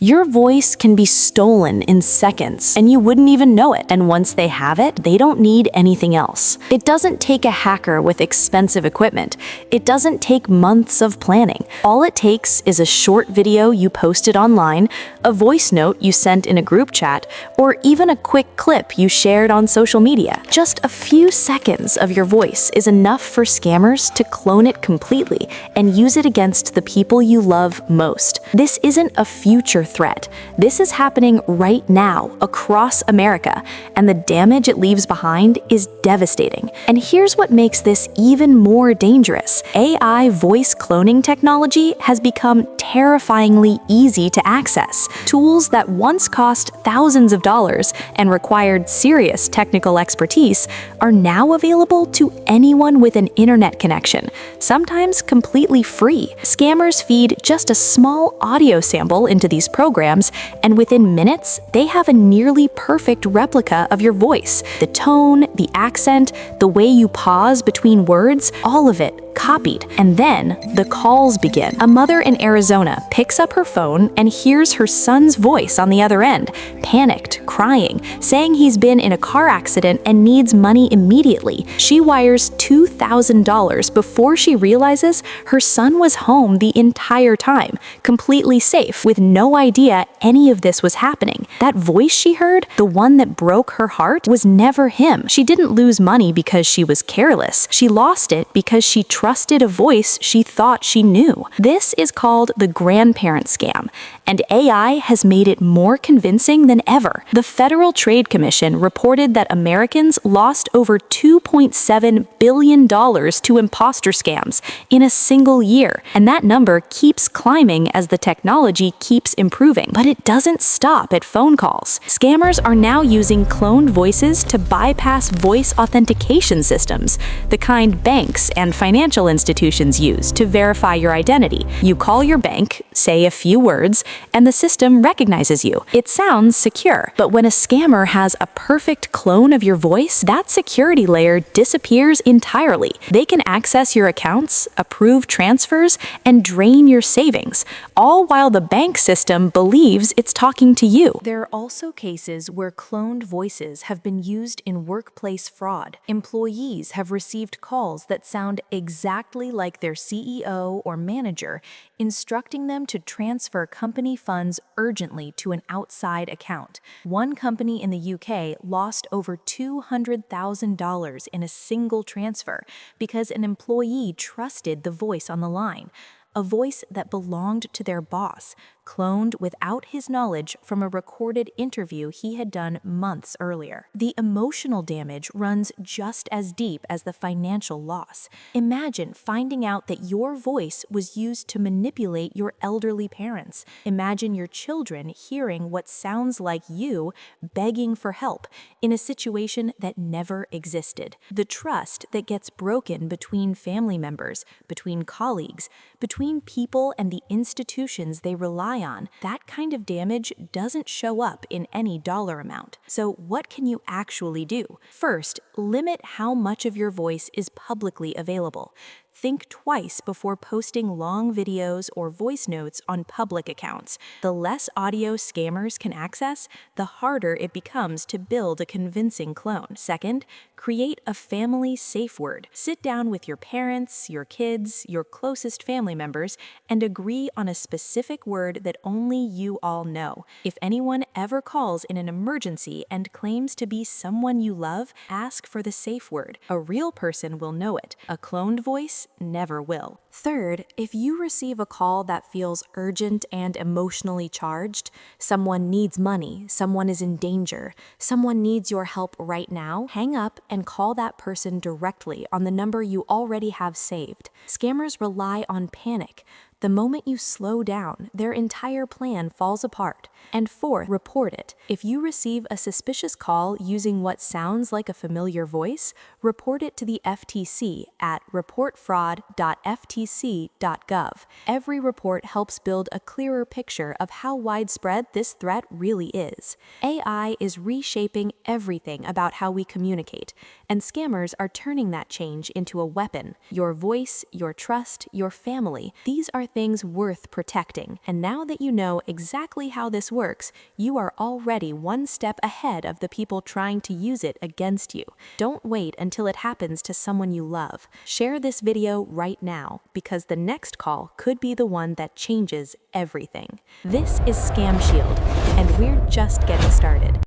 Your voice can be stolen in seconds, and you wouldn't even know it. And once they have it, they don't need anything else. It doesn't take a hacker with expensive equipment. It doesn't take months of planning. All it takes is a short video you posted online, a voice note you sent in a group chat, or even a quick clip you shared on social media. Just a few seconds of your voice is enough for scammers to clone it completely and use it against the people you love most. This isn't a future threat. This is happening right now across America, and the damage it leaves behind is devastating. And here's what makes this even more dangerous. AI voice cloning technology has become terrifyingly easy to access. Tools that once cost thousands of dollars and required serious technical expertise are now available to anyone with an internet connection, sometimes completely free. Scammers feed just a small audio sample into these programs, and within minutes, they have a nearly perfect replica of your voice. The tone, the accent, the way you pause between words, all of it copied. And then the calls begin. A mother in Arizona picks up her phone and hears her son's voice on the other end, panicked, crying, saying he's been in a car accident and needs money immediately. She wires $2,000 before she realizes her son was home the entire time, completely safe, with no idea any of this was happening. That voice she heard, the one that broke her heart, was never him. She didn't lose money because she was careless. She lost it because she trusted a voice she thought she knew. This is called the grandparent scam, and AI has made it more convincing than ever. The Federal Trade Commission reported that Americans lost over $2.7 billion to imposter scams in a single year, and that number keeps climbing as the technology keeps improving. But it doesn't stop at phone calls. Scammers are now using cloned voices to bypass voice authentication systems, the kind banks and financial institutions use to verify your identity. You call your bank, say a few words, and the system recognizes you. It sounds secure, but when a scammer has a perfect clone of your voice, that security layer disappears entirely. They can access your accounts, approve transfers, and drain your savings, all while the bank system believes it's talking to you. There are also cases where cloned voices have been used in workplace fraud. Employees have received calls that sound exactly like their CEO or manager, instructing them to transfer company funds urgently to an outside account. One company in the UK lost over $200,000 in a single transfer because an employee trusted the voice on the line, a voice that belonged to their boss, cloned without his knowledge from a recorded interview he had done months earlier. The emotional damage runs just as deep as the financial loss. Imagine finding out that your voice was used to manipulate your elderly parents. Imagine your children hearing what sounds like you begging for help in a situation that never existed. The trust that gets broken between family members, between colleagues, between people and the institutions they rely on, that kind of damage doesn't show up in any dollar amount. So what can you actually do? First, limit how much of your voice is publicly available. Think twice before posting long videos or voice notes on public accounts. The less audio scammers can access, the harder it becomes to build a convincing clone. Second, create a family safe word. Sit down with your parents, your kids, your closest family members, and agree on a specific word that only you all know. If anyone ever calls in an emergency and claims to be someone you love, ask for the safe word. A real person will know it. A cloned voice never will. Third, if you receive a call that feels urgent and emotionally charged, someone needs money, someone is in danger, someone needs your help right now, hang up and call that person directly on the number you already have saved. Scammers rely on panic. The moment you slow down, their entire plan falls apart. And fourth, report it. If you receive a suspicious call using what sounds like a familiar voice, report it to the FTC at reportfraud.ftc.gov. FTC.gov. Every report helps build a clearer picture of how widespread this threat really is. AI is reshaping everything about how we communicate, and scammers are turning that change into a weapon. Your voice, your trust, your family, these are things worth protecting. And now that you know exactly how this works, you are already one step ahead of the people trying to use it against you. Don't wait until it happens to someone you love. Share this video right now, because the next call could be the one that changes everything. This is Scam Shield, and we're just getting started.